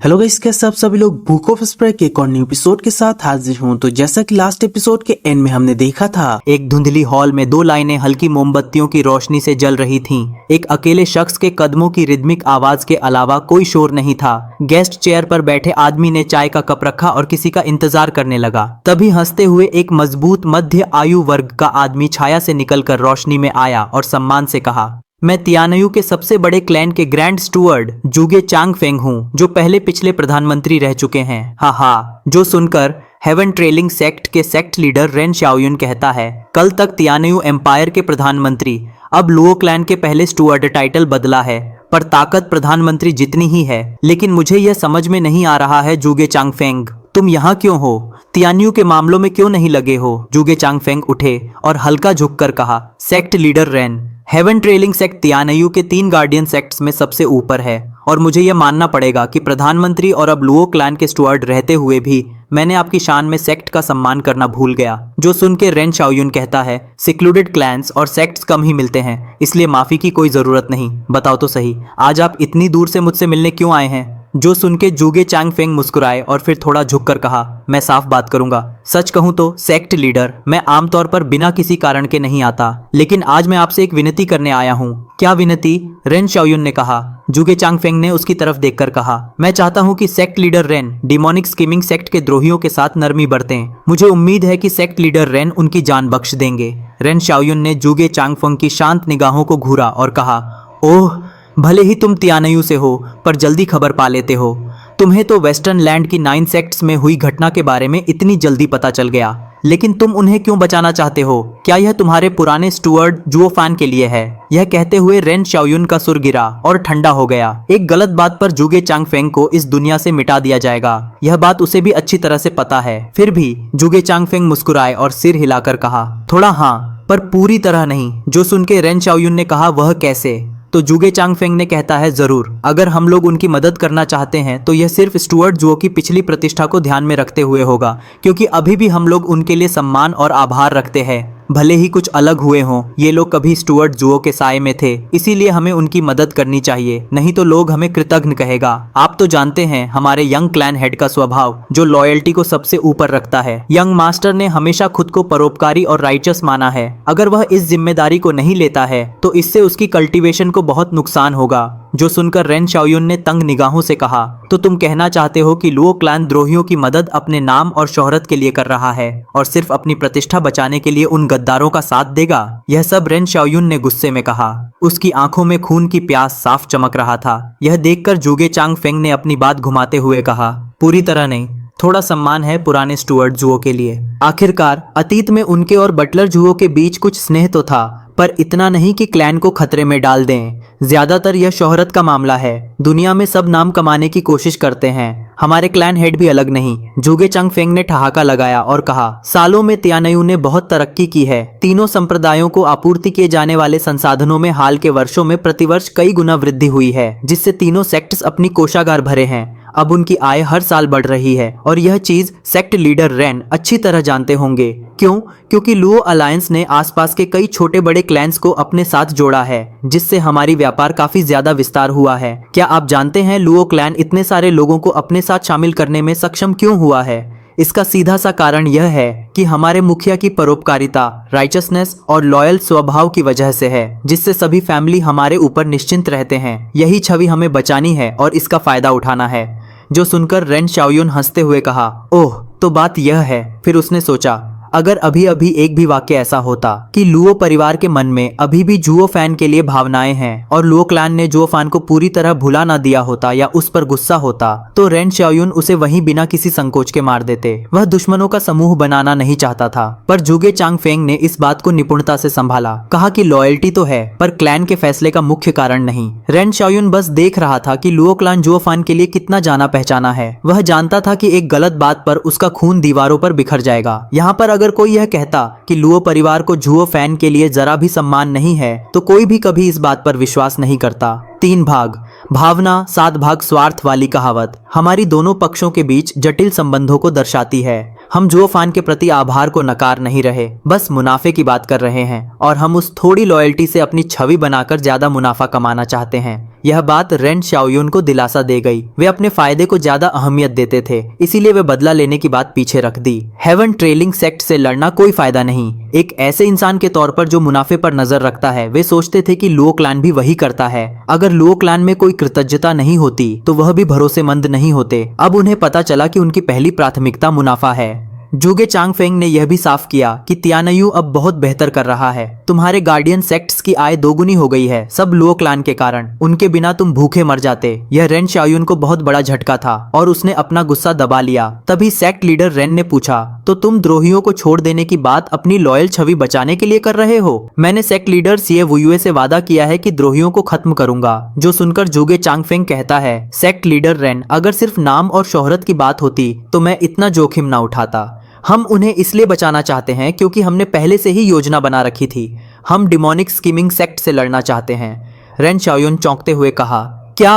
Hello guys, कैसे आप सभी लोग बुक ऑफ स्प्रे के एक और न्यू एपिसोड के साथ हाजिर हूँ। तो जैसा कि लास्ट एपिसोड के एंड में हमने देखा था, एक धुंधली हॉल में दो लाइनें हल्की मोमबत्तियों की रोशनी से जल रही थीं। एक अकेले शख्स के कदमों की रिदमिक आवाज के अलावा कोई शोर नहीं था। गेस्ट चेयर पर बैठे आदमी ने चाय का कप रखा और किसी का इंतजार करने लगा। तभी हंसते हुए एक मजबूत मध्य आयु वर्ग का आदमी छाया से निकलकर रोशनी में आया और सम्मान से कहा, मैं तियानयू के सबसे बड़े क्लैन के ग्रैंड स्टुअर्ड जुगे चांगफेंग हूँ, जो पहले पिछले प्रधानमंत्री रह चुके हैं। हा हा। जो सुनकर हेवन ट्रेलिंग सेक्ट के सेक्ट लीडर रेन शाओयुन कहता है, कल तक तियानयू एम्पायर के प्रधानमंत्री, अब लुओ क्लैन के पहले स्टुअर्ड टाइटल बदला है, पर ताकत प्रधानमंत्री जितनी ही है। लेकिन मुझे यह समझ में नहीं आ रहा है जुगे चांगफेंग, तुम यहाँ क्यों हो? तियानयू के मामलों में क्यों नहीं लगे हो? जुगे चांगफेंग उठे और हल्का झुककर कहा, sect leader Ren, heaven trailing sect Tianyu के 3 गार्डियन सेक्ट्स में सबसे ऊपर है और मुझे यह मानना पड़ेगा कि प्रधानमंत्री और अब लुओ क्लैन के स्टुअर्ड रहते हुए भी मैंने आपकी शान में सेक्ट का सम्मान करना भूल गया। जो सुन के रेन शाओयुन कहता है, सिक्लूडेड क्लैंस और सेक्ट्स कम ही मिलते हैं, इसलिए माफी की कोई जरूरत नहीं। बताओ तो सही, आज आप इतनी दूर से मुझसे मिलने क्यों आए हैं? जो सुन के जुगे चांगफेंग मुस्कुराए और फिर थोड़ा झुककर कहा, मैं साफ बात करूंगा। सच कहूं तो सेक्ट लीडर, मैं आमतौर पर बिना किसी कारण के नहीं आता, लेकिन आज मैं आपसे एक विनती करने आया हूं। क्या विनती? रेन शाओयुन ने कहा। जुगे चांगफेंग ने उसकी तरफ देखकर कहा, मैं चाहता हूं कि sect leader Ren demonic scheming sect के द्रोहियों के साथ नरमी बरतें। मुझे उम्मीद है कि सेक्ट लीडर रेन उनकी जान बख्श देंगे। रेन शाओयुन ने जुगे चांगफेंग की शांत निगाहों को घूरा और कहा, ओह, भले ही तुम तियानयू से हो, पर जल्दी खबर पा लेते हो। तुम्हें तो वेस्टर्न लैंड की 9 सेक्ट्स में हुई घटना के बारे में इतनी जल्दी पता चल गया, लेकिन तुम उन्हें क्यों बचाना चाहते हो? क्या यह तुम्हारे पुराने स्टुअर्ड जुओफान के लिए है? यह कहते हुए रेन शाओयुन का सुर गिरा और ठंडा हो गया। एक गलत बात पर जुगे चांगफेंग को इस दुनिया से मिटा दिया जाएगा, यह बात उसे भी अच्छी तरह से पता है। फिर भी जुगे चांगफेंग मुस्कुराए और सिर हिलाकर कहा, थोड़ा हाँ, पर पूरी तरह नहीं। जो सुन के रेन शाओयुन ने कहा, वह कैसे? तो जुगे चांगफेंग ने कहता है, जरूर, अगर हम लोग उनकी मदद करना चाहते हैं तो यह सिर्फ स्टुअर्ट जुओ की पिछली प्रतिष्ठा को ध्यान में रखते हुए होगा, क्योंकि अभी भी हम लोग उनके लिए सम्मान और आभार रखते हैं। भले ही कुछ अलग हुए हों, ये लोग कभी स्टुअर्ट जुओ के साए में थे, इसीलिए हमें उनकी मदद करनी चाहिए, नहीं तो लोग हमें कृतज्ञ कहेगा। आप तो जानते हैं हमारे यंग क्लैन हेड का स्वभाव, जो लॉयल्टी को सबसे ऊपर रखता है। यंग मास्टर ने हमेशा खुद को परोपकारी और राइचस माना है। अगर वह इस जिम्मेदारी को नहीं लेता है तो इससे उसकी कल्टीवेशन को बहुत नुकसान होगा। जो सुनकर रेन शाओयुन ने तंग निगाहों से कहा, तो तुम कहना चाहते हो कि लुओ क्लैन द्रोहियों की मदद अपने नाम और शोहरत के लिए कर रहा है और सिर्फ अपनी प्रतिष्ठा बचाने के लिए उन गद्दारों का साथ देगा? यह सब रेन शाओयुन ने गुस्से में कहा। उसकी आंखों में खून की प्यास साफ चमक रहा था। यह देखकर जुगे चांगफेंग ने अपनी बात घुमाते हुए कहा, पूरी तरह नहीं, थोड़ा सम्मान है पुराने स्टुअर्ट जुओ के लिए। आखिरकार अतीत में उनके और बटलर जुओ के बीच कुछ स्नेह तो था, पर इतना नहीं कि क्लैन को खतरे में डाल दें। ज्यादातर यह शोहरत का मामला है। दुनिया में सब नाम कमाने की कोशिश करते हैं, हमारे क्लैन हेड भी अलग नहीं। जुगे चांगफेंग ने ठहाका लगाया और कहा, सालों में तियानयू ने बहुत तरक्की की है। तीनों संप्रदायों को आपूर्ति किए जाने वाले संसाधनों में हाल के वर्षों में प्रतिवर्ष कई गुना वृद्धि हुई है, जिससे तीनों सेक्ट्स अपनी कोषागार भरे हैं। अब उनकी आय हर साल बढ़ रही है और यह चीज सेक्ट लीडर रेन अच्छी तरह जानते होंगे। क्यों? क्योंकि लुओ अलायंस ने आसपास के कई छोटे बड़े क्लैंस को अपने साथ जोड़ा है, जिससे हमारी व्यापार काफी ज्यादा विस्तार हुआ है। क्या आप जानते हैं लुओ क्लैन इतने सारे लोगों को अपने साथ शामिल करने में सक्षम क्यों हुआ है? इसका सीधा सा कारण यह है कि हमारे मुखिया की परोपकारिता, राइचसनेस और लॉयल स्वभाव की वजह से है, जिससे सभी फैमिली हमारे ऊपर निश्चिंत रहते हैं। यही छवि हमें बचानी है और इसका फायदा उठाना है। जो सुनकर रेन शाओयुन हंसते हुए कहा, ओह, तो बात यह है। फिर उसने सोचा, अगर अभी अभी एक भी वाक्य ऐसा होता कि लुओ परिवार के मन में अभी भी जुओ फैन के लिए भावनाएं हैं और लुओ क्लैन ने जुओ फैन को पूरी तरह भुला ना दिया होता या उस पर गुस्सा होता, तो रेन शाओयुन उसे वहीं बिना किसी संकोच के मार देते। वह दुश्मनों का समूह बनाना नहीं चाहता था। पर जुगे चांगफेंग ने इस बात को निपुणता से संभाला। कहा कि लॉयल्टी तो है, पर क्लैन के फैसले का मुख्य कारण नहीं। रेन शाओयुन बस देख रहा था कि लुओ क्लैन जुओ फैन के लिए कितना जाना पहचाना है। वह जानता था कि एक गलत बात पर उसका खून दीवारों पर बिखर जाएगा। यहाँ पर अगर कोई यह कहता कि लुओ परिवार को जुओ फैन के लिए जरा भी सम्मान नहीं है, तो कोई भी कभी इस बात पर विश्वास नहीं करता। 3 भाग भावना 7 भाग स्वार्थ वाली कहावत। हमारी दोनों पक्षों के बीच जटिल संबंधों को दर्शाती है। हम जुओ फान के प्रति आभार को नकार नहीं रहे, बस मुनाफे की बात कर रहे हैं और हम उस थोड़ी लॉयल्टी से अपनी छवि बनाकर ज्यादा मुनाफा कमाना चाहते हैं। यह बात रेन शाओयुन को दिलासा दे गई। वे अपने फायदे को ज्यादा अहमियत देते थे, इसीलिए वे बदला लेने की बात पीछे रख दी। हेवन ट्रेलिंग सेक्ट से लड़ना कोई फायदा नहीं। एक ऐसे इंसान के तौर पर जो मुनाफे पर नजर रखता है, वे सोचते थे कि लुओ क्लैन भी वही करता है। अगर लुओ क्लैन में कोई कृतज्ञता नहीं होती तो वह भी भरोसेमंद नहीं होते। अब उन्हें पता चला कि उनकी पहली प्राथमिकता मुनाफा है। जुगे चांगफेंग ने यह भी साफ किया कि तियानयू अब बहुत बेहतर कर रहा है। तुम्हारे गार्डियन सेक्ट्स की आय दोगुनी हो गई है, सब लुओ क्लैन के कारण। उनके बिना तुम भूखे मर जाते। यह रेन शाओयुन को बहुत बड़ा झटका था और उसने अपना गुस्सा दबा लिया। तभी सेक्ट लीडर रेन ने पूछा, तो तुम द्रोहियों को छोड़ देने की बात अपनी लॉयल छवि बचाने के लिए कर रहे हो? मैंने सेक्ट लीडर सीए वुयुए से वादा किया है कि द्रोहियों को खत्म करूंगा। जो सुनकर जुगे चांगफेंग कहता है, सेक्ट लीडर रेन, अगर सिर्फ नाम और शोहरत की बात होती तो मैं इतना जोखिम ना उठाता। हम उन्हें इसलिए बचाना चाहते हैं क्योंकि हमने पहले से ही योजना बना रखी थी। हम डिमोनिक स्कीमिंग सेक्ट से लड़ना चाहते हैं। रेन शाओयुन चौंकते हुए कहा, क्या?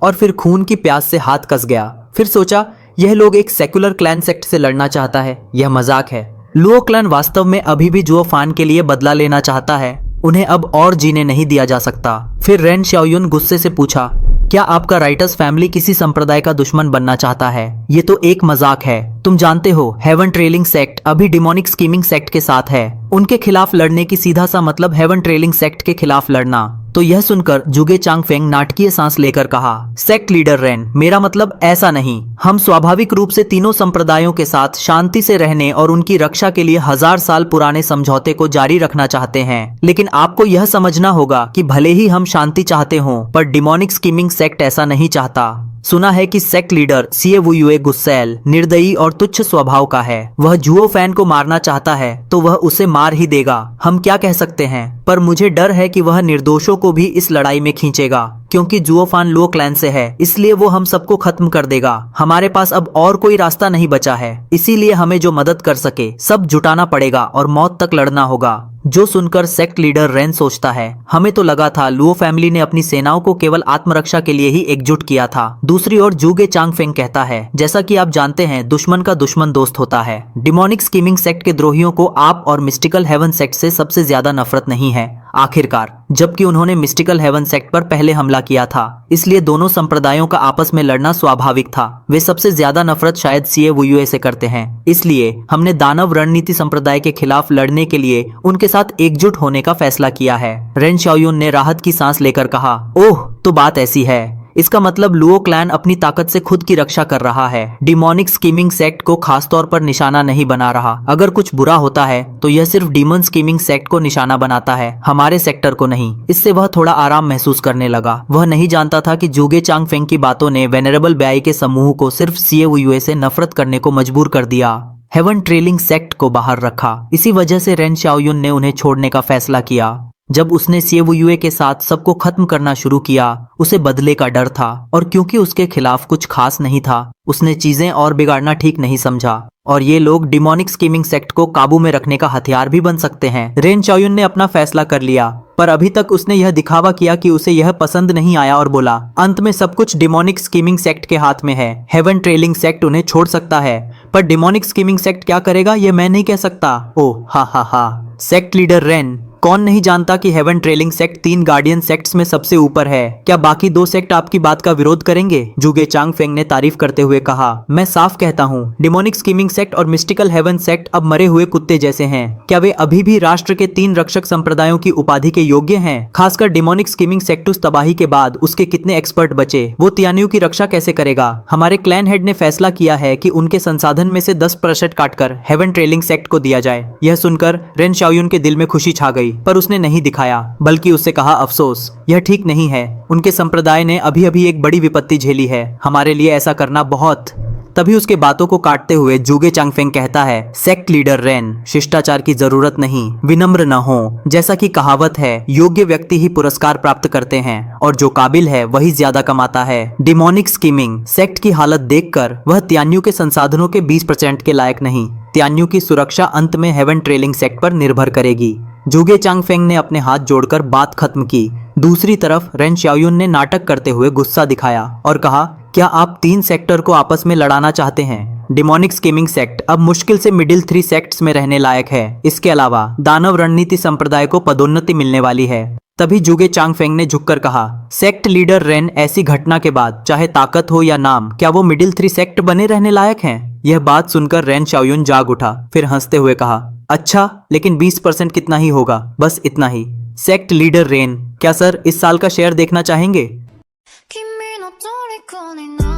और फिर खून की प्यास से हाथ कस गया। फिर सोचा, यह लोग एक सेकुलर क्लैन सेक्ट से लड़ना चाहता है। यह मजाक है। लुओ क्लैन वास्तव में अभी भी जुओ फान के लिए बदला लेना चाहता है। उन्हें अब और जीने नहीं दिया जा सकता। फिर रेन शाओयुन गुस्से से पूछा, क्या आपका राइटर्स फैमिली किसी संप्रदाय का दुश्मन बनना चाहता है? ये तो एक मजाक है। तुम जानते हो, हेवन ट्रेलिंग सेक्ट अभी डिमोनिक स्कीमिंग सेक्ट के साथ है। उनके खिलाफ लड़ने की सीधा सा मतलब हेवन ट्रेलिंग सेक्ट के खिलाफ लड़ना। तो यह सुनकर जुगे चांगफेंग नाटकीय सांस लेकर कहा, सेक्ट लीडर रेन, मेरा मतलब ऐसा नहीं। हम स्वाभाविक रूप से तीनों संप्रदायों के साथ शांति से रहने और उनकी रक्षा के लिए 1000 साल पुराने समझौते को जारी रखना चाहते हैं। लेकिन आपको यह समझना होगा कि भले ही हम शांति चाहते हों, पर डिमोनिक स्कीमिंग सेक्ट ऐसा नहीं चाहता। सुना है कि सेक्ट लीडर सीए वुयुए गुस्सैल, निर्दयी और तुच्छ स्वभाव का है। वह जुओ फैन को मारना चाहता है तो वह उसे मार ही देगा। हम क्या कह सकते हैं? पर मुझे डर है कि वह निर्दोषों को भी इस लड़ाई में खींचेगा। क्योंकि जुओ फान लुओ क्लैन से है, इसलिए वो हम सबको खत्म कर देगा। हमारे पास अब और कोई रास्ता नहीं बचा है, इसीलिए हमें जो मदद कर सके सब जुटाना पड़ेगा और मौत तक लड़ना होगा। जो सुनकर सेक्ट लीडर रेन सोचता है, हमें तो लगा था लुओ फैमिली ने अपनी सेनाओं को केवल आत्मरक्षा के लिए ही एकजुट किया था। दूसरी ओर जुगे चांगफेंग कहता है, जैसा कि आप जानते हैं, दुश्मन का दुश्मन दोस्त होता है। डिमोनिक स्कीमिंग सेक्ट के द्रोहियों को आप और मिस्टिकल हेवन सेक्ट से सबसे ज्यादा नफरत नहीं है। आखिरकार, जबकि उन्होंने मिस्टिकल हेवन सेक्ट पर पहले हमला किया था, इसलिए दोनों संप्रदायों का आपस में लड़ना स्वाभाविक था। वे सबसे ज्यादा नफरत शायद सीए वुयुए से करते हैं। इसलिए हमने दानव रणनीति संप्रदाय के खिलाफ लड़ने के लिए उनके साथ एकजुट होने का फैसला किया है। रेन शाओयुन ने राहत की सांस लेकर कहा, ओह, तो बात ऐसी है। इसका मतलब लुओ क्लैन अपनी ताकत से खुद की रक्षा कर रहा है। डिमोनिक स्कीमिंग सेक्ट को खास तौर पर निशाना नहीं बना रहा। अगर कुछ बुरा होता है तो यह सिर्फ डीमन स्कीमिंग सेक्ट को निशाना बनाता है, हमारे सेक्टर को नहीं। इससे वह थोड़ा आराम महसूस करने लगा। वह नहीं जानता था कि जुगे चांगफेंग की बातों ने वेनरेबल ब्याई के समूह को सिर्फ सीए वुयुए से नफरत करने को मजबूर कर दिया। हेवन ट्रेलिंग सेक्ट को बाहर रखा। इसी वजह से रेन शाओयुन ने उन्हें छोड़ने का फैसला किया। जब उसने सीए वुयुए के साथ सबको खत्म करना शुरू किया, उसे बदले का डर था और क्योंकि उसके खिलाफ कुछ खास नहीं था, उसने चीजें और बिगाड़ना ठीक नहीं समझा। और ये लोग डिमोनिक स्कीमिंग सेक्ट को काबू में रखने का हथियार भी बन सकते हैं। रेन शाओयुन ने अपना फैसला कर लिया, पर अभी तक उसने यह दिखावा किया कि उसे यह पसंद नहीं आया और बोला, अंत में सब कुछ डिमोनिक स्कीमिंग सेक्ट के हाथ में है। हेवन ट्रेलिंग सेक्ट उन्हें छोड़ सकता है, पर डिमोनिक स्कीमिंग सेक्ट क्या करेगा ये मैं नहीं कह सकता। ओह हा हा हा। सेक्ट लीडर रेन, कौन नहीं जानता कि Heaven trailing Sect 3 guardian sects में सबसे ऊपर है। क्या बाकी 2 सेक्ट आपकी बात का विरोध करेंगे? जुगे चांगफेंग ने तारीफ करते हुए कहा, मैं साफ कहता हूँ, डिमोनिक स्कीमिंग सेक्ट और मिस्टिकल हेवन सेक्ट अब मरे हुए कुत्ते जैसे हैं। क्या वे अभी भी राष्ट्र के 3 रक्षक संप्रदायों की उपाधि के योग्य हैं? खासकर डिमोनिक स्कीमिंग सेक्टुस तबाही के बाद उसके कितने एक्सपर्ट बचे? वो तियानियों की रक्षा कैसे करेगा? हमारे क्लैन हेड ने फैसला किया है कि उनके संसाधन में से 10% काटकर हेवन ट्रेलिंग सेक्ट को दिया जाए। यह सुनकर रेन शाओयुन के दिल में खुशी छा गई, पर उसने नहीं दिखाया, बल्कि उससे कहा, अफसोस, यह ठीक नहीं है। उनके संप्रदाय ने अभी अभी एक बड़ी विपत्ति झेली है। हमारे लिए ऐसा करना बहुत। तभी उसके बातों को काटते हुए जुगे चांगफेंग कहता है, सेक्ट लीडर रेन, शिष्टाचार की जरूरत नहीं, विनम्र न हो। जैसा कि कहावत है, योग्य व्यक्ति ही पुरस्कार प्राप्त करते हैं और जो काबिल है वही ज्यादा कमाता है। डिमोनिक स्कीमिंग सेक्ट की हालत देखकर वह तियान्यू के संसाधनों के 20% के लायक नहीं। तियान्यू की सुरक्षा अंत में हेवन ट्रेलिंग सेक्ट पर निर्भर करेगी। जुगे चांगफेंग ने अपने हाथ जोड़कर बात खत्म की। दूसरी तरफ रेन शाओयुन ने नाटक करते हुए गुस्सा दिखाया और कहा, क्या आप 3 सेक्टर को आपस में लड़ाना चाहते हैं? डिमोनिक स्कीमिंग सेक्ट अब मुश्किल से मिडिल 3 सेक्ट्स में रहने लायक है। इसके अलावा दानव रणनीति संप्रदाय को पदोन्नति मिलने वाली है। तभी जुगे चांगफेंग ने झुककर कहा, सेक्ट लीडर रेन, ऐसी घटना के बाद चाहे ताकत हो या नाम, क्या वो मिडिल 3 सेक्ट बने रहने लायक हैं? यह बात सुनकर रेन शाओयुन जाग उठा, फिर हंसते हुए कहा, अच्छा, लेकिन 20% कितना ही होगा, बस इतना ही। सेक्ट लीडर रेन, क्या सर इस साल का शेयर देखना चाहेंगे? 君の虜にな